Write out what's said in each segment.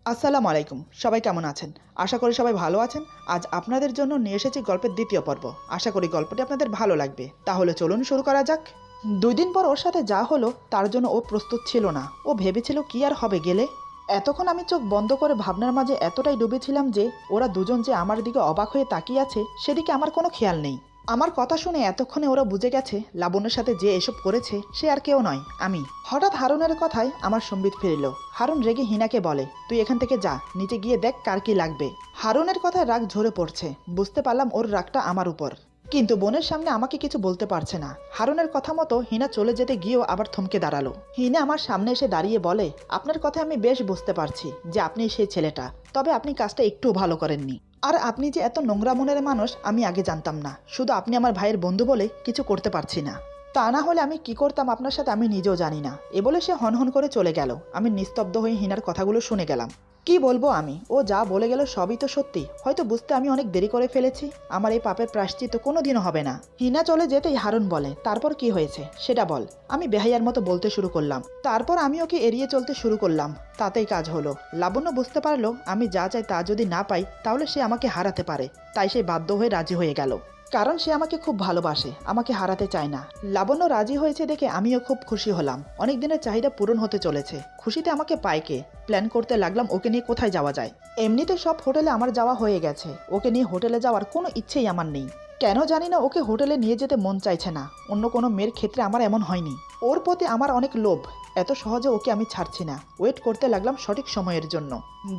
আসসালামু আলাইকুম। সবাই কেমন আছেন? আশা করি সবাই ভালো আছেন। আজ আপনাদের জন্য নিয়ে এসেছি গল্পের দ্বিতীয় পর্ব। আশা করি গল্পটি আপনাদের ভালো লাগবে। তাহলে চলুন শুরু করা যাক। ২ দিন পর ওর সাথে যা হলো তার জন্য ও প্রস্তুত ছিল না। ও ভেবেছিল কি আর হবে গেলে। এতক্ষণ আমি চোখ বন্ধ করে ভাবনার মাঝে এতটাই ডুবেছিলাম যে ওরা দুজন যে আমার দিকে অবাক হয়ে তাকিয়ে আছে সেদিকে আমার কোনো খেয়াল নেই। আমার কথা শুনে এতক্ষণে ওরা বুঝে গেছে লাবণ্যর সাথে যে এসব করেছে সে আর কেউ নয়, আমি। হঠাৎ হারুনের কথায় আমার সম্বিত ফিরল। হারুন রেগে হিনাকে বলে, তুই এখান থেকে যা, নিচে গিয়ে দেখ কার কি লাগবে। হারুনের কথায় রাগ ঝরে পড়ছে। বুঝতে পারলাম ওর রাগটা আমার উপর, কিন্তু বোনের সামনে আমাকে কিছু বলতে পারছে না। হারুনের কথা মতো হিনা চলে যেতে গিয়েও আবার থমকে দাঁড়ালো। হিনা আমার সামনে এসে দাঁড়িয়ে বলে, আপনার কথা আমি বেশ বুঝতে পারছি যে আপনি সেই ছেলেটা, তবে আপনি কাজটা একটু ভালো করেননি। আর আপনি যে এত নোংরা মনের মানুষ আমি আগে জানতাম না। শুধু আপনি আমার ভাইয়ের বন্ধু বলে কিছু করতে পারছি না। তা না হলে আমি কি করতাম আপনার সাথে আমি নিজেও জানি না। এ বলে সে হনহন করে চলে গেল। আমি নিস্তব্ধ হয়ে হিনার কথাগুলো শুনে গেলাম। কি বলবো আমি, ও যা বলে গেল সবই তো সত্যি। হয়তো বুঝতে আমি অনেক দেরি করে ফেলেছি। আমার এই পাপের প্রায়শ্চিত্ত কোনোদিনও হবে না। হিনা চলে যেতেই হারুন বলে, তারপর কি হয়েছে সেটা বল। আমি বেহাইয়ার মতো বলতে শুরু করলাম। তারপর আমি ওকে এড়িয়ে চলতে শুরু করলাম। তাতেই কাজ হলো। লাবণ্য বুঝতে পারলো আমি যা চাই তা যদি না পাই তাহলে সে আমাকে হারাতে পারে। তাই সে বাধ্য হয়ে রাজি হয়ে গেল, কারণ সে আমাকে খুব ভালোবাসে, আমাকে হারাতে চায় না। লাবণ্য রাজি হয়েছে দেখে আমিও খুব খুশি হলাম। অনেক দিনের চাহিদা পূরণ হতে চলেছে। খুশিতে আমাকে পায় কে। প্ল্যান করতে লাগলাম ওকে নিয়ে কোথায় যাওয়া যায়। এমনিতে সব হোটেলে আমার যাওয়া হয়ে গেছে। ওকে নিয়ে হোটেলে যাওয়ার কোনো ইচ্ছেই আমার নেই। কেন জানি না ওকে হোটেলে নিয়ে যেতে মন চাইছে না। অন্য কোনো মেয়ের ক্ষেত্রে আমার এমন হয়নি। ওর প্রতি আমার অনেক লোভ। এত সহজে ওকে আমি ছাড়ছি না। ওয়েট করতে লাগলাম সঠিক সময়ের জন্য।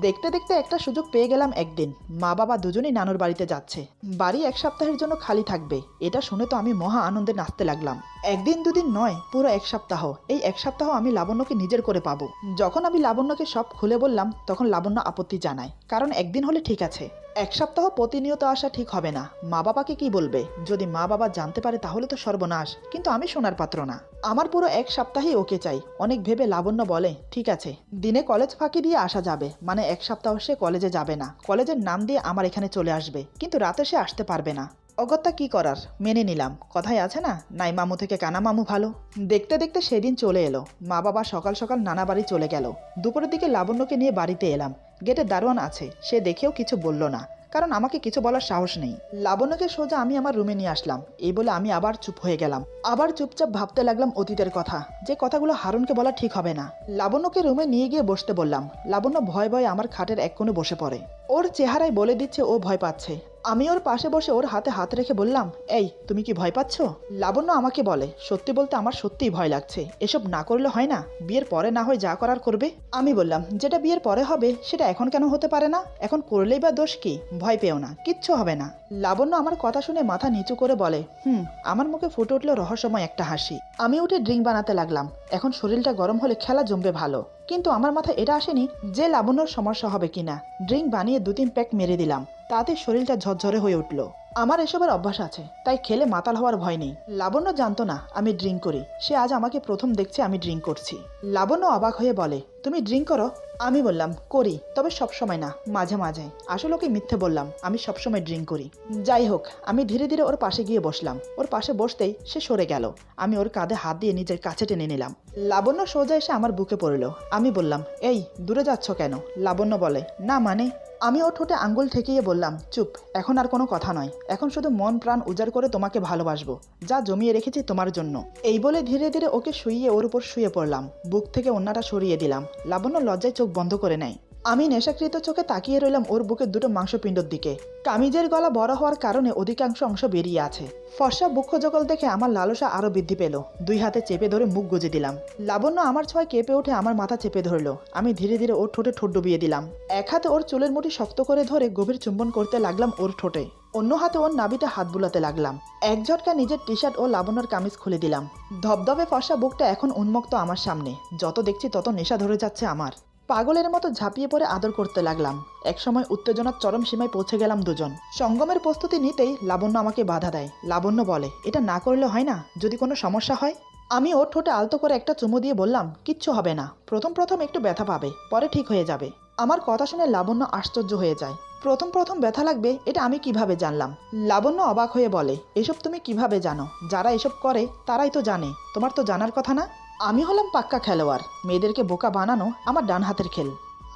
দেখতে দেখতে একটা সুযোগ পেয়ে গেলাম একদিন। মা বাবা দুজনেই নানুর বাড়িতে যাচ্ছে। বাড়ি 1 সপ্তাহের জন্য খালি থাকবে। এটা শুনে তো আমি মহা আনন্দে নাচতে লাগলাম। একদিন দুদিন নয়, পুরো 1 সপ্তাহ। এই 1 সপ্তাহ আমি লাবণ্যকে নিজের করে পাবো। যখন আমি লাবণ্যকে সব খুলে বললাম তখন লাবণ্য আপত্তি জানায়, কারণ একদিন হলে ঠিক আছে। 1 সপ্তাহ প্রতিনিয়ত আসা ঠিক হবে না। মা বাবাকে কি বলবে? যদি মা বাবা জানতে পারে তাহলে তো সর্বনাশ। কিন্তু আমি শোনার পাত্র না। আমার পুরো 1 সপ্তাহেই ওকে চাই। অনেক ভেবে লাবণ্য বলে, ঠিক আছে, দিনে কলেজ ফাঁকি দিয়ে আসা যাবে। মানে 1 সপ্তাহ সে কলেজে যাবে না। কলেজের নাম দিয়ে আমার এখানে চলে আসবে, কিন্তু রাতে সে আসতে পারবে না। অগত্যা কি করার, মেনে নিলাম। কথায় আছে না, নাই মামু থেকে কানা মামু ভালো। দেখতে দেখতে সেদিন চলে এলো। মা বাবা সকাল সকাল নানা বাড়ি চলে গেল। দুপুরের দিকে লাবণ্যকে নিয়ে বাড়িতে এলাম। গেটে দারোয়ান আছে, সে দেখেও কিছু বলল না, কারণ আমাকে কিছু বলার সাহস নেই। লাবণ্যকে সোজা আমি আমার রুমে নিয়ে আসলাম। এই বলে আমি আবার চুপ হয়ে গেলাম। আবার চুপচাপ ভাবতে লাগলাম অতীতের কথা, যে কথাগুলো হারুনকে বলা ঠিক হবে না। লাবণ্যকে রুমে নিয়ে গিয়ে বসতে বললাম। লাবণ্য ভয়ে ভয়ে আমার খাটের এক কোণে বসে পড়ে। ওর চেহারায় বলে দিচ্ছে ও ভয় পাচ্ছে। আমি ওর পাশে বসে ওর হাতে হাত রেখে বললাম, এই তুমি কি ভয় পাচ্ছ? লাবণ্য আমাকে বলে, সত্যি বলতে আমার সত্যিই ভয় লাগছে। এসব না করলে হয় না? বিয়ের পরে না হয় যা করার করবে। আমি বললাম, যেটা বিয়ের পরে হবে সেটা এখন কেন হতে পারে না? এখন করলেই বা দোষ কি? ভয় পেও না, কিচ্ছু হবে না। লাবণ্য আমার কথা শুনে মাথা নিচু করে বলে, আমার মুখে ফুটে উঠল রহস্যময় একটা হাসি। আমি উঠে ড্রিঙ্ক বানাতে লাগলাম। এখন শরীরটা গরম হলে খেলা জমবে ভালো। কিন্তু আমার মাথায় এটা আসেনি যে লাবণ্যর সমস্যা হবে কিনা। ড্রিঙ্ক বানিয়ে 2-3 প্যাক মেরে দিলাম। তাতে শরীরটা ঝরঝরে হয়ে উঠল। আমার এসবের অভ্যাস আছে, তাই খেলে মাতাল হওয়ার ভয় নেই। লাবণ্য জানতো না আমি ড্রিঙ্ক করি। সে আজ আমাকে প্রথম দেখছে আমি ড্রিঙ্ক করছি। লাবণ্য অবাক হয়ে বলে, তুমি ড্রিঙ্ক করো? আমি বললাম, করি, তবে সব সময় না, মাঝে মাঝে। আসলে ওকে মিথ্যে বললাম, আমি সবসময় ড্রিঙ্ক করি। যাই হোক, আমি ধীরে ধীরে ওর পাশে গিয়ে বসলাম। ওর পাশে বসতেই সে সরে গেল। আমি ওর কাঁধে হাত দিয়ে নিজের কাছে টেনে নিলাম। লাবণ্য সোজা এসে আমার বুকে পড়ল। আমি বললাম, এই দূরে যাচ্ছ কেন? লাবণ্য বলে, না মানে। আমি ওর ঠোঁটে আঙ্গুল ঠেকিয়ে বললাম, চুপ, এখন আর কোনো কথা নয়। এখন শুধু মন প্রাণ উজাড় করে তোমাকে ভালোবাসবো, যা জমিয়ে রেখেছি তোমার জন্য। এই বলে ধীরে ধীরে ওকে শুইয়ে ওর উপর শুয়ে পড়লাম। বুক থেকে ওড়নাটা সরিয়ে দিলাম। লাবণ্য লজ্জায় চোখ বন্ধ করে নেয়। আমি নেশাকৃত চোখে তাকিয়ে রইলাম ওর বুকের দুটো মাংসপিণ্ডর দিকে। কামিজের গলা বড় হওয়ার কারণে অধিকাংশ অংশ বেরিয়ে আছে। ফর্সা বক্ষ জগল দেখে আমার লালসা আরো বৃদ্ধি পেল। 2 হাতে চেপে ধরে মুখ গুজে দিলাম। লাবণ্য আমার ছোঁয়ায় কেঁপে উঠে আমার মাথা চেপে ধরলো। আমি ধীরে ধীরে ওর ঠোঁটে ঠোঁট ডুবিয়ে দিলাম। এক হাতে ওর চুলের মুঠি শক্ত করে ধরে গভীর চুম্বন করতে লাগলাম ওর ঠোঁটে। অন্য হাতে ওর নাভিতে হাত বুলাতে লাগলাম। এক ঝটকা নিজের টি শার্ট ও লাবণ্যর কামিজ খুলে দিলাম। ধবধবে ফর্সা বুকটা এখন উন্মুক্ত আমার সামনে। যত দেখছি তত নেশা ধরে যাচ্ছে আমার। পাগলের মতো ঝাঁপিয়ে পড়ে আদর করতে লাগলাম। একসময় উত্তেজনার চরম সীমায় পৌঁছে গেলাম দুজন। সঙ্গমের প্রস্তুতি নিতেই লাবণ্য আমাকে বাধা দেয়। লাবণ্য বলে, এটা না করলে হয় না? যদি কোনো সমস্যা হয়? আমি ওর ঠোঁটে আলতো করে একটা চুমু দিয়ে বললাম, কিচ্ছু হবে না। প্রথম প্রথম একটু ব্যথা পাবে, পরে ঠিক হয়ে যাবে। আমার কথা শুনে লাবণ্য আশ্চর্য হয়ে যায়। প্রথম প্রথম ব্যথা লাগবে এটা আমি কিভাবে জানলাম? লাবণ্য অবাক হয়ে বলে, এসব তুমি কিভাবে জানো? যারা এসব করে তারাই তো জানে, তোমার তো জানার কথা না? আমি হলাম পাক্কা খেলোয়াড়। মেয়েদেরকে বোকা বানানো আমার ডান হাতের খেল।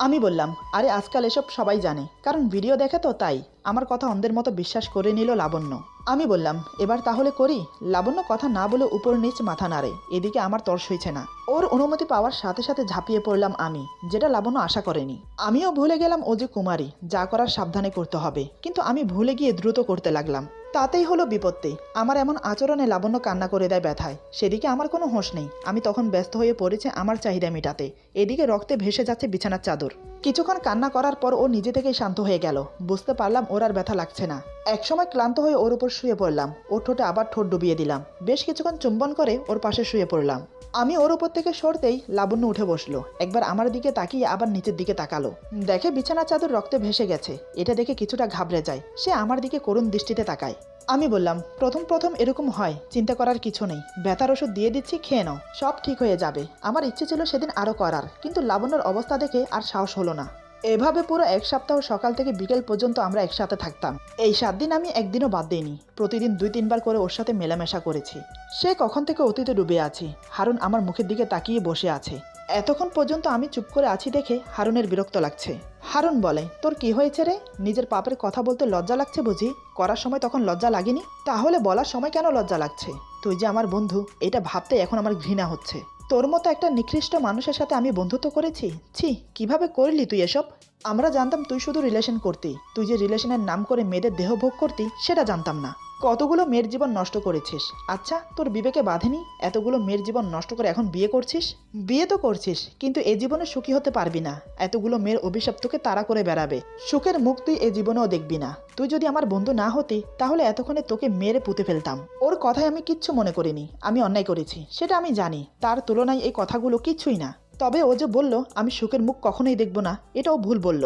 আমি বললাম, আরে আজকাল এসব সবাই জানে, কারণ ভিডিও দেখে তো তাই। আমার কথা অন্ধের মতো বিশ্বাস করে নিল লাবণ্য। আমি বললাম, এবার তাহলে করি। লাবণ্য কথা না বলে উপর নিচ মাথা নাড়ে। এদিকে আমার তর সইছে না। ওর অনুমতি পাওয়ার সাথে সাথে ঝাঁপিয়ে পড়লাম আমি, যেটা লাবণ্য আশা করেনি। আমিও ভুলে গেলাম ও যে কুমারী, যা করার সাবধানে করতে হবে, কিন্তু আমি ভুলে গিয়ে দ্রুত করতে লাগলাম। তাতেই হলো বিপত্তি। আমার এমন আচরণে লাবণ্য কান্না করে দেয় ব্যথায়। সেদিকে আমার কোনো হোঁশ নেই। আমি তখন ব্যস্ত হয়ে পড়েছি আমার চাহিদা মেটাতে। এদিকে রক্তে ভেসে যাচ্ছে বিছানার চাদর। কিছুক্ষণ কান্না করার পর ও নিজে থেকেই শান্ত হয়ে গেল। বুঝতে পারলাম ওর আর ব্যথা লাগছে না। একসময় ক্লান্ত হয়ে ওর উপর শুয়ে পড়লাম। ওর ঠোঁটে আবার ঠোঁট ডুবিয়ে দিলাম। বেশ কিছুক্ষণ চুম্বন করে ওর পাশে শুয়ে পড়লাম। আমি ওর উপর থেকে সরতেই লাবণ্য উঠে বসলো। একবার আমার দিকে তাকিয়ে আবার নিচের দিকে তাকালো। দেখে বিছানার চাদর রক্তে ভেসে গেছে। এটা দেখে কিছুটা ঘাবড়ে যায়। সে আমার দিকে করুণ দৃষ্টিতে তাকায়। আমি বললাম, প্রথম প্রথম এরকম হয়, চিন্তা করার কিছু নেই। ব্যথার ওষুধ দিয়ে দিচ্ছি, খেয়ে নাও, সব ঠিক হয়ে যাবে। আমার ইচ্ছে ছিল সেদিন আরও করার, কিন্তু লাবণ্যর অবস্থা দেখে আর সাহস হলো না। এভাবে পুরো এক সপ্তাহ সকাল থেকে বিকেল পর্যন্ত আমরা একসাথে থাকতাম। এই 7 দিন আমি একদিনও বাদ দিইনি। প্রতিদিন 2-3 বার করে ওর সাথে মেলামেশা করেছি। সে কখন থেকে অতীতে ডুবে আছে। হারুন আমার মুখের দিকে তাকিয়ে বসে আছে। এতক্ষণ পর্যন্ত আমি চুপ করে আছি দেখে হারুনের বিরক্ত লাগছে। হারুন বলে, তোর কি হয়েছে রে? নিজের পাপের কথা বলতে লজ্জা লাগছে বুঝি? করার সময় তখন লজ্জা লাগেনি? তাহলে বলার সময় কেন লজ্জা লাগছে? তুই যে আমার বন্ধু, এটা ভাবতে এখন আমার ঘৃণা হচ্ছে। তোর মতো একটা নিকৃষ্ট মানুষের সাথে আমি বন্ধুত্ব করেছি? ছি, কিভাবে করলি তুই এসব? আমরা জানতাম তুই শুধু রিলেশন করতি। তুই যে রিলেশনের নাম করে মেয়েদের দেহ ভোগ করতি সেটা জানতাম না। কতগুলো মেয়ের জীবন নষ্ট করেছিস। আচ্ছা, তোর বিবেকে বাঁধেনি? এতগুলো মেয়ের জীবন নষ্ট করে এখন বিয়ে করছিস? বিয়ে তো করছিস, কিন্তু এ জীবনে সুখী হতে পারবি না। এতগুলো মেয়ের অভিশাপ তোকে তাড়া করে বেড়াবে। সুখের মুখ তুই এ জীবনেও দেখবি না। তুই যদি আমার বন্ধু না হতি, তাহলে এতক্ষণে তোকে মেরে পুঁতে ফেলতাম। ওর কথায় আমি কিচ্ছু মনে করিনি। আমি অন্যায় করেছি সেটা আমি জানি। তার তুলনায় এই কথাগুলো কিচ্ছুই না। তবে ও যে বলল আমি সুখের মুখ কখনোই দেখব না, এটাও ভুল বলল।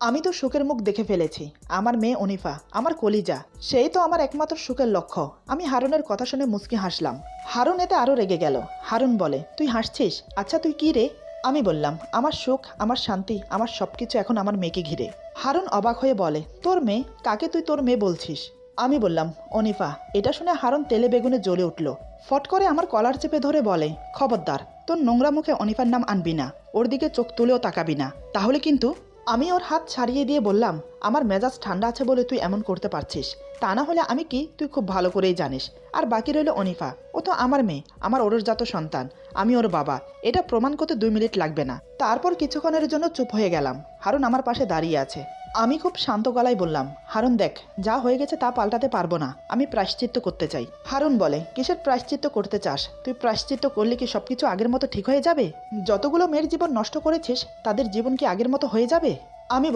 আমি তো সুখের মুখ দেখে ফেলেছি। আমার মেয়ে অনিফা, আমার কলিজা, সেই তো আমার একমাত্র সুখের লক্ষ্য। আমি হারুনের কথা শুনে মুচকি হাসলাম। হারুন এতে আরও রেগে গেল। হারুন বলে, তুই হাসছিস? আচ্ছা তুই কি রে? আমি বললাম, আমার সুখ, আমার শান্তি, আমার সবকিছু এখন আমার মেয়েকে ঘিরে। হারুন অবাক হয়ে বলে, তোর মেয়ে? কাকে তুই তোর মেয়ে বলছিস? আমি বললাম, অনিফা। এটা শুনে হারুন তেলে বেগুনে জ্বলে উঠল। ফট করে আমার কলার চেপে ধরে বলে, খবরদার, তোর নোংরা মুখে অনিফার নাম আনবি না। ওর দিকে চোখ তুলেও তাকাবি না, তাহলে কিন্তু। আমি ওর হাত ছাড়িয়ে দিয়ে বললাম, আমার মেজাজ ঠান্ডা আছে বলে তুই এমন করতে পারছিস। তা না হলে আমি কি তুই খুব ভালো করেই জানিস। আর বাকি রইল অনিফা। ও তো আমার মেয়ে, আমার ওরসজাত সন্তান। আমি ওর বাবা। এটা প্রমাণ করতে 2 মিনিট লাগবে না। তারপর কিছুক্ষণের জন্য চুপ হয়ে গেলাম। হারুন আমার পাশে দাঁড়িয়ে আছে। আমি খুব শান্ত গলায় বললাম, হারুন দেখ, যা হয়ে গেছে তা পাল্টাতে পারবো না। আমি প্রায়শ্চিত্ত করতে চাই। হারুন বলে, কিসের প্রায়শ্চিত্ত করতে চাস? তুই প্রায়শ্চিত্ত করলে কি সবকিছু আগের মতো ঠিক হয়ে যাবে? যতগুলো মেয়ের জীবন নষ্ট করেছিস তাদের জীবন কি আগের মতো হয়ে যাবে? আমি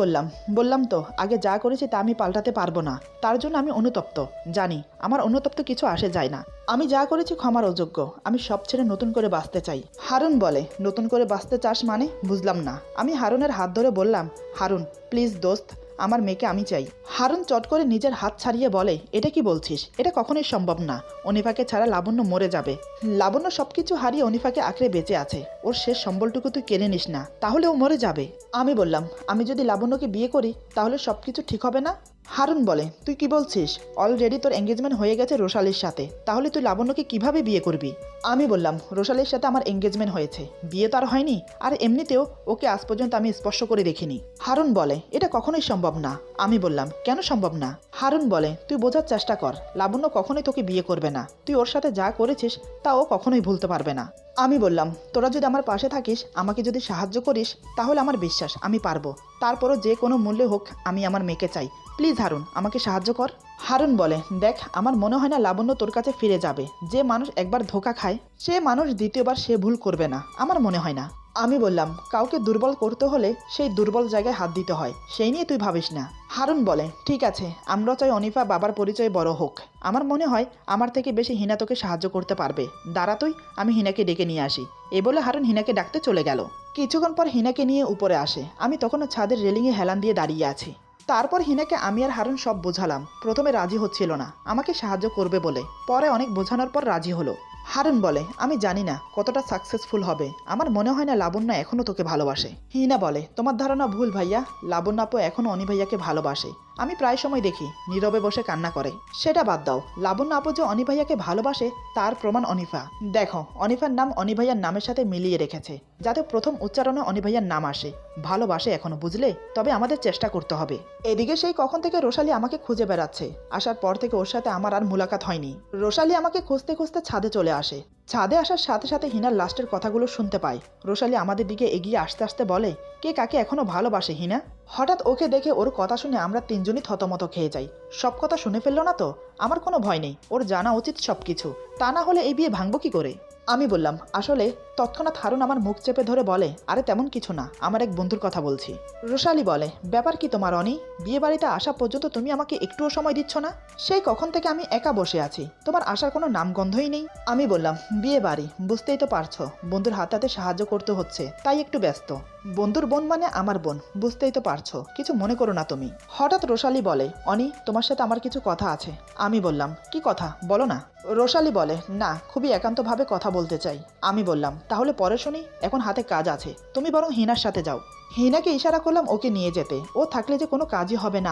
বললাম তো, আগে যা করেছি তা আমি পাল্টাতে পারবো না। তার জন্য আমি অনুতপ্ত। জানি আমার অনুতপ্ত কিছু আসে যায় না। আমি যা করেছি ক্ষমার অযোগ্য। আমি সব ছেড়ে নতুন করে বাঁচতে চাই। হারুন বলে, নতুন করে বাঁচতে চাস মানে? বুঝলাম না। আমি হারুনের হাত ধরে বললাম, হারুন প্লিজ দোস্ত, আমার মেয়েকে আমি চাই। হারুন চট করে নিজের হাত ছাড়িয়ে বলে, এটা কি বলছিস? এটা কখনোই সম্ভব না। অনিফাকে ছাড়া লাবণ্য মরে যাবে। লাবণ্য সবকিছু হারিয়ে অনিফাকে আঁকড়ে বেঁচে আছে। ওর শেষ সম্বলটুকু তুই কেড়ে নিস না, তাহলে ও মরে যাবে। আমি বললাম, আমি যদি লাবণ্যকে বিয়ে করি তাহলে সবকিছু ঠিক হবে না? হারুন বলে, তুই কি বলছিস? অলরেডি তোর এঙ্গেজমেন্ট হয়ে গেছে রোশালির সাথে। তাহলে তুই লাবণ্যকে কিভাবে বিয়ে করবি? আমি বললাম, রোশালির সাথে আমার এঙ্গেজমেন্ট হয়েছে, বিয়ে তো আর হয়নি। আর এমনিতেও ওকে আজ পর্যন্ত আমি স্পর্শ করে দেখিনি। হারুন বলে, এটা কখনোই সম্ভব না। আমি বললাম, কেন সম্ভব না? হারুন বলে, তুই বোঝার চেষ্টা কর। লাবণ্য কখনোই তোকে বিয়ে করবে না। তুই ওর সাথে যা করেছিস তা ও কখনোই ভুলতে পারবে না। আমি বললাম, তোরা যদি আমার পাশে থাকিস, আমাকে যদি সাহায্য করিস, তাহলে আমার বিশ্বাস আমি পারবো। তারপরও যে কোনো মূল্যে হোক আমি আমার মেয়েকে চাই। প্লিজ হারুন, আমাকে সাহায্য কর। হারুন বলে, দেখ, আমার মনে হয় না লাবণ্য তোর কাছে ফিরে যাবে। যে মানুষ একবার ধোঁকা খায় সে মানুষ দ্বিতীয়বার সে ভুল করবে না, আমার মনে হয় না। আমি বললাম, কাউকে দুর্বল করতে হলে সেই দুর্বল জায়গায় হাত দিতে হয়, সেই নিয়ে তুই ভাবিস না। হারুন বলে, ঠিক আছে, আমরা চাই অনিফা বাবার পরিচয় বড় হোক। আমার মনে হয় আমার থেকে বেশি হিনা তোকে সাহায্য করতে পারবে। দাঁড়া তুই, আমি হিনাকে ডেকে নিয়ে আসি। এ বলে হারুন হিনাকে ডাকতে চলে গেল। কিছুক্ষণ পর হিনাকে নিয়ে উপরে আসে। আমি তখনও ছাদের রেলিংয়ে হেলান দিয়ে দাঁড়িয়ে আছি। তারপর হিনাকে আমি আর হারুন সব বোঝালাম। প্রথমে রাজি হচ্ছিল না আমাকে সাহায্য করবে বলে, পরে অনেক বোঝানোর পর রাজি হলো। হারুন বলে, আমি জানি না কতটা সাকসেসফুল হবে। আমার মনে হয় না লাবণ্য এখনও তোকে ভালোবাসে। হিনা বলে, তোমার ধারণা ভুল ভাইয়া। লাবণ্য আপু এখনও অনি ভাইয়াকে ভালোবাসে। আমি প্রায় সময় দেখি নীরবে বসে কান্না করে। সেটা বাদ দাও, লাবণ্য আপু যে অনি ভাইয়াকে ভালোবাসে তার প্রমাণ অনিফা। দেখো, অনিফার নাম অনি ভাইয়ার নামের সাথে মিলিয়ে রেখেছে, যাতে প্রথম উচ্চারণে অনি ভাইয়ার নাম আসে। ভালোবাসে এখনো, বুঝলে? তবে আমাদের চেষ্টা করতে হবে। এদিকে সেই কখন থেকে রোশালি আমাকে খুঁজে বেড়াচ্ছে। আসার পর থেকে ওর সাথে আমার আর মুলাকাত হয়নি। রোশালি আমাকে খুঁজতে খুঁজতে ছাদে চলে আসে। ছাদে আসার সাথে সাথে হিনার লাস্টের কথাগুলো শুনতে পাই। রোশালি আমাদের দিকে এগিয়ে আসতে আসতে বলে, কে কাকে এখনো ভালোবাসে হিনা? হঠাৎ ওকে দেখে ওর কথা শুনে আমরা তিনজনই থতমত খেয়ে যাই। সব কথা শুনে ফেললো না তো? আমার কোনো ভয় নেই, ওর জানা উচিত সবকিছু। তা না হলে এই বিয়ে ভাঙবো কি করে? আমি বললাম, আসলে তৎক্ষণাৎ হারুন আমার মুখ চেপে ধরে বলে, আরে তেমন কিছু না, আমার এক বন্ধুর কথা বলছি। রোশালি বলে, ব্যাপার কি তোমার অনি? বিয়ে বাড়িতে আসা পর্যন্ত তুমি আমাকে একটুও সময় দিচ্ছ না। সেই কখন থেকে আমি একা বসে আছি, তোমার আসার কোনো নামগন্ধই নেই। আমি বললাম, বিয়ে বাড়ি, বুঝতেই তো পারছো, বন্ধুর হাতে হাতে সাহায্য করতে হচ্ছে, তাই একটু ব্যস্ত। বন্ধুর বোন মানে আমার বোন, বুঝতেই তো পারছো, কিছু মনে করো না তুমি। হঠাৎ রোশালি বলে, অনি তোমার সাথে আমার কিছু কথা আছে। আমি বললাম, কি কথা বলো না। রোশালি বলে, না, খুবই একান্তভাবে কথা বলতে চাই। আমি বললাম, তাহলে পরে শুনি, এখন হাতে কাজ আছে, তুমি বরং হিনার সাথে যাও। হিনাকে ইশারা করলাম ওকে নিয়ে যেতে, ও থাকলে যে কোনো কাজই হবে না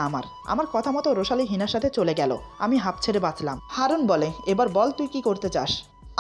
আমার কথা মতো রোশালি হিনার সাথে চলে গেল। আমি হাঁপ ছেড়ে বাঁচলাম। হারুন বলে, এবার বল তুই কি করতে চাস?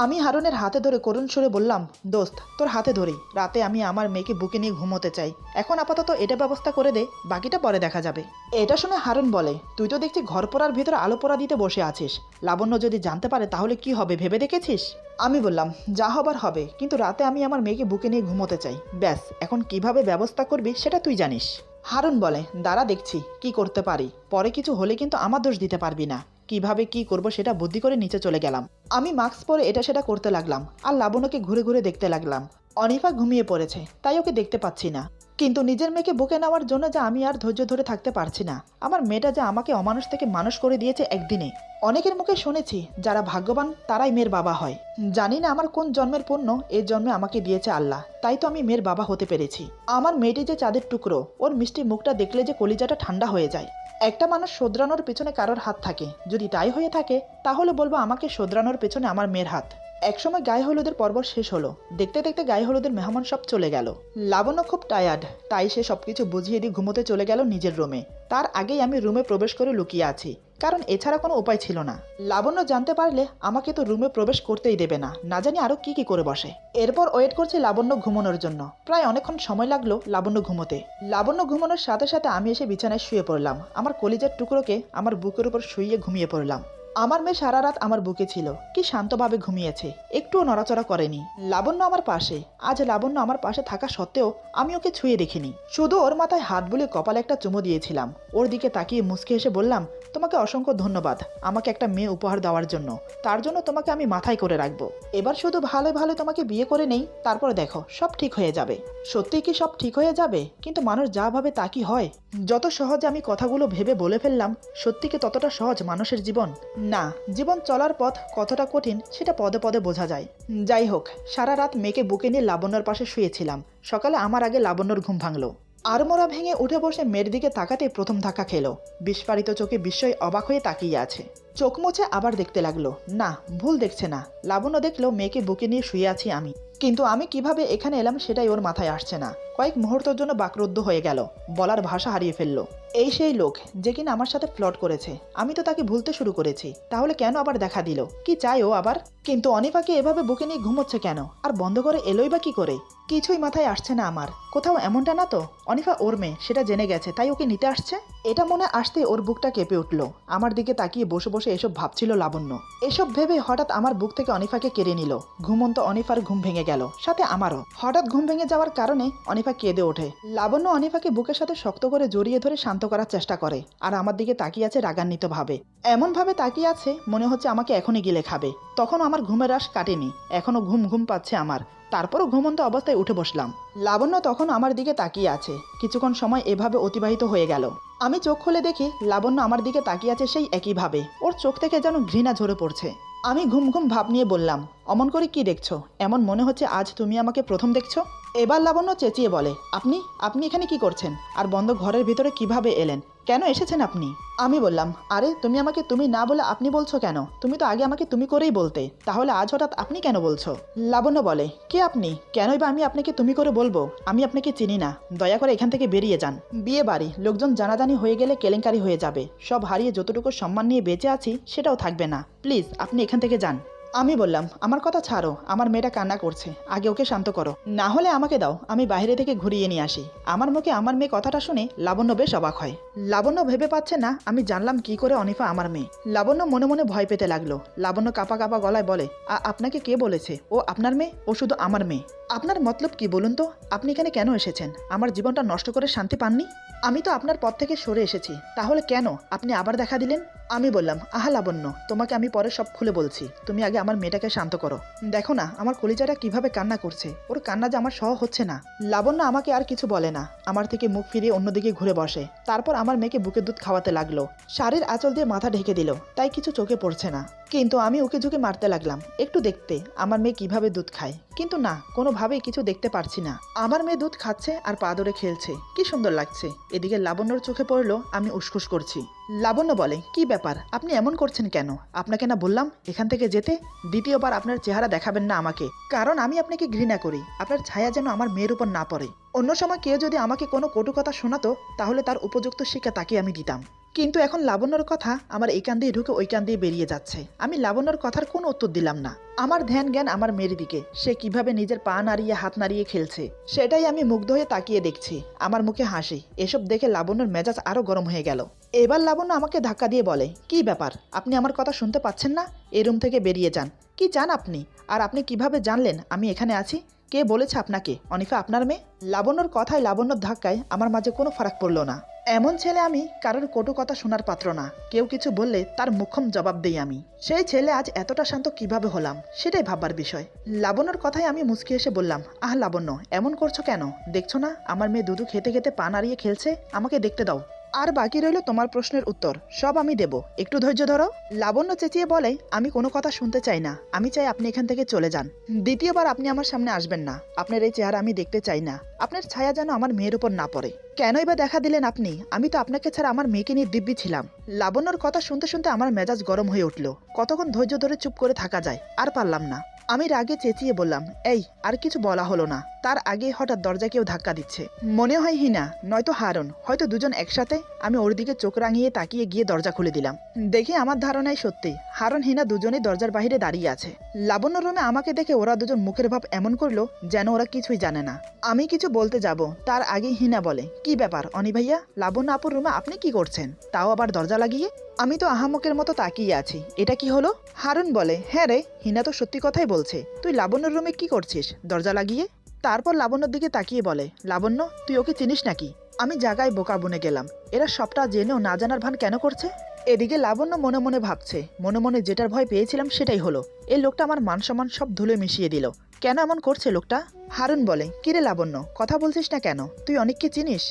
আমি হারুনের হাতে ধরে করুণ সুরে বললাম, দোস্ত তোর হাতে ধরি, রাতে আমি আমার মেয়েকে বুকে নিয়ে ঘুমোতে চাই। এখন আপাতত এটা ব্যবস্থা করে দে, বাকিটা পরে দেখা যাবে। এটা শুনে হারুন বলে, তুই তো দেখছি ঘর পোড়ার ভিতরে আলো পোড়া দিতে বসে আছিস। লাবণ্য যদি জানতে পারে তাহলে কি হবে ভেবে দেখেছিস? আমি বললাম, যা হবার হবে, কিন্তু রাতে আমি আমার মেয়েকে বুকে নিয়ে ঘুমোতে চাই, ব্যাস। এখন কিভাবে ব্যবস্থা করবি সেটা তুই জানিস। হারুন বলে, দাঁড়া দেখছি কি করতে পারি, পরে কিছু হলে কিন্তু আমার দোষ দিতে পারবি না। কিভাবে কি করব সেটা বুদ্ধি করে নিচে চলে গেলাম। আমি মাস্ক পরে এটা সেটা করতে লাগলাম, আর লাবণ্যকে ঘুরে ঘুরে দেখতে লাগলাম। অনিফা ঘুমিয়ে পড়েছে, তাই ওকে দেখতে পাচ্ছি না। কিন্তু নিজের মেয়েকে বুকে নেওয়ার জন্য যে আমি আর ধৈর্য ধরে থাকতে পারছি না। আমার মেয়েটা যে আমাকে অমানুষ থেকে মানুষ করে দিয়েছে একদিনে। অনেকের মুখে শুনেছি যারা ভাগ্যবান তারাই মেয়ের বাবা হয়। জানি না আমার কোন জন্মের পুণ্য এই জন্মে আমাকে দিয়েছে আল্লাহ, তাই তো আমি মেয়ের বাবা হতে পেরেছি। আমার মেয়েটি যে চাঁদের টুকরো, ওর মিষ্টি মুখটা দেখলে যে কলিজাটা ঠান্ডা হয়ে যায়। একটা মানুষ শোধরানোর পেছনে কারোর হাত থাকে, যদি তাই হয়ে থাকে তাহলে বলবো আমাকে শোধরানোর পেছনে আমার মেয়ের হাত। একসময় গায়ে হলুদের পর্ব শেষ হলো, দেখতে দেখতে গায়ে হলুদের মেহমান সব চলে গেল। লাবণ্য খুব টায়ার্ড, তাই সে সবকিছু বুঝিয়ে দিয়ে ঘুমোতে চলে গেল নিজের রুমে। তার আগেই আমি রুমে প্রবেশ করে লুকিয়ে আছি, কারণ এছাড়া কোনো উপায় ছিল না। লাবণ্য জানতে পারলে আমাকে তো রুমে প্রবেশ করতেই দেবে না, না জানি আরো কি কি করে বসে। এরপর ওয়েট করছি লাবণ্য ঘুমানোর জন্য। প্রায় অনেকক্ষণ সময় লাগলো লাবণ্য ঘুমোতে। লাবণ্য ঘুমানোর সাথে সাথে আমি এসে বিছানায় শুয়ে পড়লাম। আমার কলিজার টুকরোকে আমার বুকের উপর শুইয়ে ঘুমিয়ে পড়লাম। আমার মেয়ে সারা রাত আমার বুকে ছিল, কি শান্তভাবে ঘুমিয়েছে, একটুও নড়াচড়া করেনি। লাবণ্য আমার পাশে। আজ লাবণ্য আমার পাশে থাকা সত্ত্বেও আমি ওকে ছুঁয়ে দেখিনি, শুধু ওর মাথায় হাত বুলিয়ে কপালে একটা চুমু দিয়েছিলাম। ওর দিকে তাকিয়ে মুচকে এসে বললাম, তোমাকে অসংখ্য ধন্যবাদ আমাকে একটা মেয়ে উপহার দেওয়ার জন্য। তার জন্য তোমাকে আমি মাথায় করে রাখবো। এবার শুধু ভালো ভালো তোমাকে বিয়ে করে নেই, তারপর দেখো সব ঠিক হয়ে যাবে। সত্যি কি সব ঠিক হয়ে যাবে? কিন্তু মানুষ যা ভাবে তা কি হয়? যত সহজে আমি কথাগুলো ভেবে বলে ফেললাম, সত্যি কি ততটা সহজ মানুষের জীবন? না, জীবন চলার পথ কতটা কঠিন সেটা পদে পদে বোঝা যায়। যাই হোক, সারা রাত মেয়েকে বুকে নিয়ে লাবণ্যর পাশে শুয়েছিলাম। সকালে আমার আগে লাবণ্যর ঘুম ভাঙলো। আড়মোড়া ভেঙে উঠে বসে মেয়ের দিকে তাকাতেই প্রথম ধাক্কা খেলো। বিস্ফারিত চোখে বিস্ময় অবাক হয়ে তাকিয়ে আছে। চোখ মুছে আবার দেখতে লাগলো, না, ভুল দেখছে না। লাবণ্য দেখলো মেয়েকে বুকে নিয়ে শুয়ে আছি আমি, কিন্তু আমি কিভাবে এখানে এলাম সেটাই ওর মাথায় আসছে না। কয়েক মুহূর্তের জন্য বাকরুদ্ধ হয়ে গেল, বলার ভাষা হারিয়ে ফেললো। এই সেই লোক যে কিনা আমার সাথে ফ্লর্ট করেছে। আমি তো তাকে ভুলতে শুরু করেছি, তাহলে কেন আবার দেখা দিল? কি চাই ও আবার? কিন্তু অনিফাকে এভাবে বুকে নিয়ে ঘুমোচ্ছে কেন, আর বন্ধ করে এলোই বা কি করে? কিছুই মাথায় আসছে না আমার। কোথাও এমনটা না তো অনিফা ওর মেয়ে সেটা জেনে গেছে তাই ওকে নিতে আসছে? এটা মনে আসতে ওর বুকটা কেঁপে উঠল। আমার দিকে তাকিয়ে বসে বসে এসব ভাবছিল লাবণ্য। এসব ভেবে হঠাৎ আমার বুক থেকে অনিফাকে কেড়ে নিল। ঘুমন্ত অনিফার ঘুম ভেঙে গেল, সাথে আমারও। হঠাৎ ঘুম ভেঙে যাওয়ার কারণে অনিফা কেঁদে ওঠে। লাবণ্য অনিফাকে বুকের সাথে শক্ত করে জড়িয়ে ধরে শান্ত করার চেষ্টা করে, আর আমার দিকে তাকিয়ে আছে রাগান্বিত ভাবে। এমন ভাবে তাকিয়ে আছে মনে হচ্ছে আমাকে এখনই গিলে খাবে। তখন আমার ঘুমের রাশ কাটেনি, এখনো ঘুম ঘুম পাচ্ছে আমার। তারপরও ঘুমন্ত অবস্থায় উঠে বসলাম। লাবণ্য তখন আমার দিকে তাকিয়ে আছে। কিছুক্ষণ সময় এভাবে অতিবাহিত হয়ে গেল। আমি চোখ খুলে দেখি লাবণ্য আমার দিকে তাকিয়ে আছে সেই একইভাবে। ওর চোখ থেকে যেন ঘৃণা ঝরে পড়ছে। আমি ঘুম ঘুম ভাব নিয়ে বললাম, অমন করে কি দেখছো? এমন মনে হচ্ছে আজ তুমি আমাকে প্রথম দেখছো। এবার লাবণ্য চেঁচিয়ে বলে, আপনি আপনি এখানে কি করছেন, আর বন্ধ ঘরের ভিতরে কিভাবে এলেন, কেন এসেছেন আপনি? আমি বললাম, আরে তুমি আমাকে তুমি না বলে আপনি বলছো কেন? তুমি তো আগে আমাকে তুমি করেই বলতে, তাহলে আজ হঠাৎ আপনি কেন বলছো? লাবণ্য বলে, কে আপনি? কেনই বা আমি আপনাকে তুমি করে বলবো? আমি আপনাকে চিনি না, দয়া করে এখান থেকে বেরিয়ে যান। বিয়ে বাড়ি, লোকজন জানাজানি হয়ে গেলে কেলেঙ্কারি হয়ে যাবে, সব হারিয়ে যতটুকু সম্মান নিয়ে বেঁচে আছি সেটাও থাকবে না, প্লিজ আপনি এখান থেকে যান। আমি বললাম, আমার কথা ছাড়ো, আমার মেয়েটা কান্না করছে, আগে ওকে শান্ত করো, না হলে আমাকে দাও, আমি বাইরে থেকে ঘুরিয়ে নিয়ে আসি। আমার মুখে আমার মেয়ে কথাটা শুনে লাবণ্য বেশ অবাক হয়। লাবণ্য ভেবে পাচ্ছে না আমি জানলাম কি করে অনিফা আমার মেয়ে। লাবণ্য মনে মনে ভয় পেতে লাগলো। লাবণ্য কাঁপা কাঁপা গলায় বলে, আপনাকে কে বলেছে ও আপনার মেয়ে? ও শুধু আমার মেয়ে। আপনার মতলব কি বলুন তো? আপনি এখানে কেন এসেছেন? আমার জীবনটা নষ্ট করে শান্তি পাননি? আমি তো আপনার পথ থেকে সরে এসেছি, তাহলে কেন আপনি আবার দেখা দিলেন? আমি বললাম, আহা লাবণ্য, তোমাকে আমি পরে সব খুলে বলছি, তুমি আগে আমার মেয়েটাকে শান্ত করো। দেখো না আমার কলিজাটা কিভাবে কান্না করছে, ওর কান্না যে আমার সহ হচ্ছে না। লাবণ্য আমাকে আর কিছু বলে না, আমার থেকে মুখ ফিরিয়ে অন্যদিকে ঘুরে বসে। তারপর আমার মেয়েকে বুকের দুধ খাওয়াতে লাগলো, শাড়ির আঁচল দিয়ে মাথা ঢেকে দিল, তাই কিছু চোখে পড়ছে না। কিন্তু আমি ওকে ঝুঁকে মারতে লাগলাম একটু দেখতে আমার মেয়ে কিভাবে দুধ খায়, কিন্তু না, কোনোভাবেই কিছু দেখতে পারছি না। আমার মেয়ে দুধ খাচ্ছে আর পা ধরে খেলছে, কি সুন্দর লাগছে। এদিকে লাবণ্যর চোখে পড়লো আমি উসখুস করছি। লাবণ্য বলে, কি ব্যাপার, আপনি এমন করছেন কেন? আপনাকে না বললাম এখান থেকে যেতে? দ্বিতীয়বার আপনার চেহারা দেখাবেন না আমাকে, কারণ আমি আপনাকে ঘৃণা করি। আপনার ছায়া যেন আমার মেয়ের উপর না পড়ে। অন্য সময় কেউ যদি আমাকে কোনো কটু কথা শোনাতো তাহলে তার উপযুক্ত শিক্ষা তাকে আমি দিতাম, কিন্তু এখন লাবণ্যর কথা আমার এই কান দিয়ে ঢুকে ওই কান দিয়ে বেরিয়ে যাচ্ছে। আমি লাবণ্যর কথার কোনো উত্তর দিলাম না। আমার ধ্যান জ্ঞান আমার মেয়ের দিকে, সে কিভাবে নিজের পা নাড়িয়ে হাত নাড়িয়ে খেলছে সেটাই আমি মুগ্ধ হয়ে তাকিয়ে দেখছি। আমার মুখে হাসি, এসব দেখে লাবণ্যর মেজাজ আরো গরম হয়ে গেল। এবার লাবণ্য আমাকে ধাক্কা দিয়ে বলে, কি ব্যাপার, আপনি আমার কথা শুনতে পাচ্ছেন না? এই রুম থেকে বেরিয়ে যান। কি চান আপনি? আর আপনি কিভাবে জানলেন আমি এখানে আছি? কে বলেছে আপনাকে অনিফা আপনার মেয়ে? লাবণ্যর কথায় লাবণ্যর ধাক্কায় আমার মাঝে কোনো ফারাক পড়লো না। এমন ছেলে আমি কারোর কটু কথা শোনার পাত্র না, কেউ কিছু বললে তার মুখ্যম জবাব দেই আমি। সেই ছেলে আজ এতটা শান্ত কিভাবে হলাম সেটাই ভাববার বিষয়। লাবণ্যর কথায় আমি মুচকি এসে বললাম, আহ লাবণ্য, এমন করছো কেন? দেখছো না আমার মেয়ে দুধু খেতে খেতে পা নাড়িয়ে খেলছে, আমাকে দেখতে দাও। আর বাকি রইল তোমার প্রশ্নের উত্তর, সব আমি দেব, একটু ধৈর্য ধরো। লাবণ্য চেঁচিয়ে বলে, আমি কোনো কথা শুনতে চাই না, আমি চাই আপনি এখান থেকে চলে যান। দ্বিতীয়বার আপনি আমার সামনে আসবেন না, আপনার এই চেহারা আমি দেখতে চাই না, আপনার ছায়া যেন আমার মেয়ের উপর না পড়ে। কেনই বা দেখা দিলেন আপনি? আমি তো আপনাকে ছাড়া আমার মেয়েকে নিয়ে দিব্যি ছিলাম। লাবণ্যর কথা শুনতে শুনতে আমার মেজাজ গরম হয়ে উঠল। কতক্ষণ ধৈর্য ধরে চুপ করে থাকা যায়, আর পারলাম না। আমি রাগে চেঁচিয়ে বললাম, এই আর কিছু বলা হলো না, তার আগে হঠাৎ দরজা কেউ ধাক্কা দিচ্ছে। মনে হয় হিনা নয়তো হারুন, হয়তো দুজন একসাথে। আমি ওর দিকে চোখ রাঙিয়ে তাকিয়ে গিয়ে দরজা খুলে দিলাম। দেখি আমার ধারণাই সত্যি, হারুন হিনা দুজনেই দরজার বাইরে দাঁড়িয়ে আছে। লাবণ্য রুমে আমাকে দেখে ওরা দুজন মুখের ভাব এমন করলো যেন ওরা কিছুই জানে না। আমি কিছু বলতে যাব তার আগেই হিনা বলে, কি ব্যাপার অনি ভাইয়া, লাবণ্য আপুর রুমে আপনি কি করছেন, তাও আবার দরজা লাগিয়ে? আমি তো আহামকের মতো তাকিয়ে আছি, এটা কি হলো? হারুন বলে, হ্যাঁ রে, হিনা তো সত্যি কথাই বলছে, তুই লাবণ্যর রুমে কি করছিস দরজা লাগিয়ে? তারপর লাবণ্যর দিকে তাকিয়ে বলে, লাবণ্য তুই ওকে চিনিস নাকি? আমি জায়গায় বোকা বনে গেলাম, এরা সবটা জেনেও না জানার ভান কেন করছে? এদিকে লাবণ্য মনে মনে ভাবছে, মনে মনে যেটার ভয় পেয়েছিলাম সেটাই হলো। এই লোকটা আমার মান সম্মান সব ধুলে মিশিয়ে দিল, কেন এমন করছে লোকটা? হারুন বলে, কিরে লাবণ্য, কথা বলছিস না কেন? তুই অনেককে চিনিস?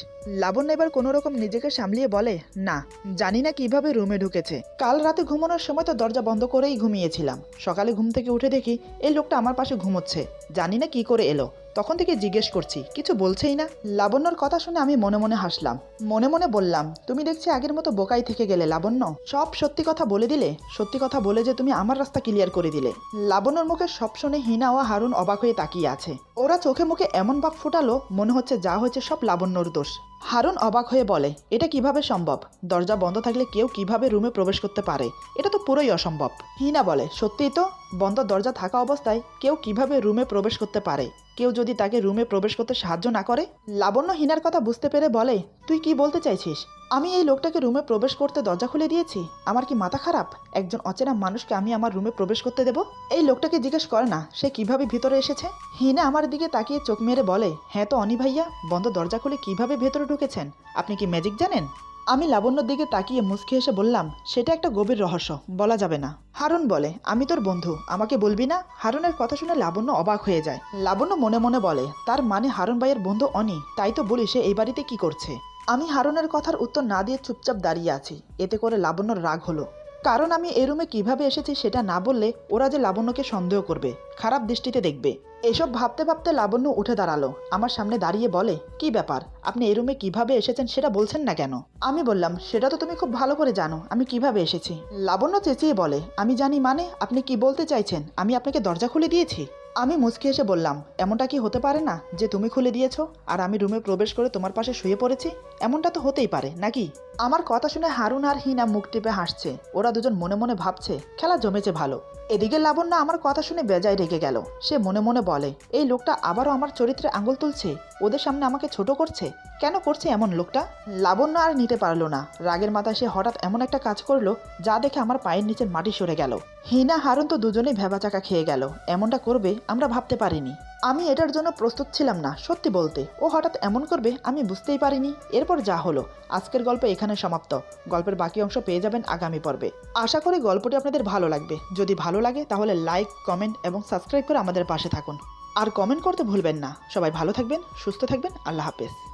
লাবণ্য এবার কোনো রকম নিজেকে সামলিয়ে বলে, না, জানি না কিভাবে রুমে ঢুকেছে। কাল রাতে ঘুমানোর সময় তো দরজা বন্ধ করেই ঘুমিয়েছিলাম, সকালে ঘুম থেকে উঠে দেখি এই লোকটা আমার পাশে ঘুমোচ্ছে, জানি না কি করে এলো। তখন থেকে জিজ্ঞেস করছি, কিছু বলছেই না। লাবণ্যর কথা শুনে আমি মনে মনে হাসলাম, মনে মনে বললাম, তুমি দেখছি আগের মতো বোকাই থেকে গেলে লাবণ্য, সব সত্যি কথা বলে দিলে। সত্যি কথা বলে যে তুমি আমার রাস্তা ক্লিয়ার করে দিলে। লাবণ্যর মুখে সব শুনে হিনা ও হারুন অবাক হয়ে তাকিয়ে আছে। ওরা চোখে মুখে এমন ভাব ফুটালো মনে হচ্ছে যা হয়েছে সব লাবণ্যর দোষ। হারুন অবাক হয়ে বলে, এটা কিভাবে সম্ভব? দরজা বন্ধ থাকলে কেউ কিভাবে রুমে প্রবেশ করতে পারে? এটা তো পুরোই অসম্ভব। হিনা বলে, সত্যিই তো, বন্ধ দরজা থাকা অবস্থায় কেউ কিভাবে রুমে প্রবেশ করতে পারে? কেউ যদি তাকে রুমে প্রবেশ করতে সাহায্য না করে? লাবণ্য হিনার কথা বুঝতে পেরে বলে, তুই কি বলতে চাইছিস? আমি এই লোকটাকে রুমে প্রবেশ করতে দরজা খুলে দিয়েছি? আমার কি মাথা খারাপ? একজন অচেনা মানুষকে আমি আমার রুমে প্রবেশ করতে দেব? এই লোকটাকে জিজ্ঞেস করে না সে কিভাবে ভিতরে এসেছে। হিনা আমার দিকে তাকিয়ে চোখ মেরে বলে, হ্যাঁ তো অনি ভাইয়া, বন্ধ দরজা খুলে কিভাবে ভেতরে ঢুকেছেন? আপনি কি ম্যাজিক জানেন? আমি লাবণ্যর দিকে তাকিয়ে মুচকি হেসে বললাম, সেটা একটা গভীর রহস্য, বলা যাবে না। হারুন বলে, আমি তোর বন্ধু, আমাকে বলবি না? হারুনের কথা শুনে লাবণ্য অবাক হয়ে যায়। লাবণ্য মনে মনে বলে, তার মানে হারুন ভাইয়ের বন্ধু অনি, তাই তো বলি সে এই বাড়িতে কি করছে? আমি হারুনের কথার উত্তর না দিয়ে চুপচাপ দাঁড়িয়ে আছি, এতে করে লাবণ্যর রাগ হলো। কারণ আমি এই রুমে কিভাবে এসেছি সেটা না বললে ওরা যে লাবণ্যকে সন্দেহ করবে, খারাপ দৃষ্টিতে দেখবে। এসব ভাবতে ভাবতে লাবণ্য উঠে দাঁড়ালো, আমার সামনে দাঁড়িয়ে বলে, কি ব্যাপার, আপনি এই রুমে কিভাবে এসেছেন সেটা বলছেন না কেন? আমি বললাম, সেটা তো তুমি খুব ভালো করে জানো আমি কিভাবে এসেছি। লাবণ্য চেঁচিয়ে বলে, আমি জানি মানে? আপনি কি বলতে চাইছেন আমি আপনাকে দরজা খুলে দিয়েছি? আমি মুচকি এসে বললাম, এমনটা কি হতে পারে না যে তুমি খুলে দিয়েছো আর আমি রুমে প্রবেশ করে তোমার পাশে শুয়ে পড়েছি? এমনটা তো হতেই পারে নাকি? আমার কথা শুনে হারুন আর হিনা মুখ টিপে হাসছে। ওরা দুজন মনে মনে ভাবছে খেলা জমেছে ভালো। এদিকে লাবণ্য আমার কথা শুনে বেজায় রেগে গেল। সে মনে মনে বলে, এই লোকটা আবারও আমার চরিত্রে আঙুল তুলছে, ওদের সামনে আমাকে ছোট করছে। কেন করছে এমন লোকটা? লাবণ্য আর নিতে পারলো না। রাগের মাথায় সে হঠাৎ এমন একটা কাজ করলো যা দেখে আমার পায়ের নিচের মাটি সরে গেল। হিনা হারুন তো দুজনেই ভেবাচাকা খেয়ে গেল। এমনটা করবে আমরা ভাবতে পারিনি। আমি এটার জন্য প্রস্তুত ছিলাম না, সত্যি বলতে। ও হঠাৎ এমন করবে আমি বুঝতেই পারিনি। এরপর যা হলো, আজকের গল্প এখানে সমাপ্ত। গল্পের বাকি অংশ পেয়ে যাবেন আগামী পর্বে। আশা করি গল্পটি আপনাদের ভালো লাগবে। যদি ভালো লাগে তাহলে লাইক, কমেন্ট এবং সাবস্ক্রাইব করে আমাদের পাশে থাকুন। আর কমেন্ট করতে ভুলবেন না। সবাই ভালো থাকবেন, সুস্থ থাকবেন। আল্লাহ হাফেজ।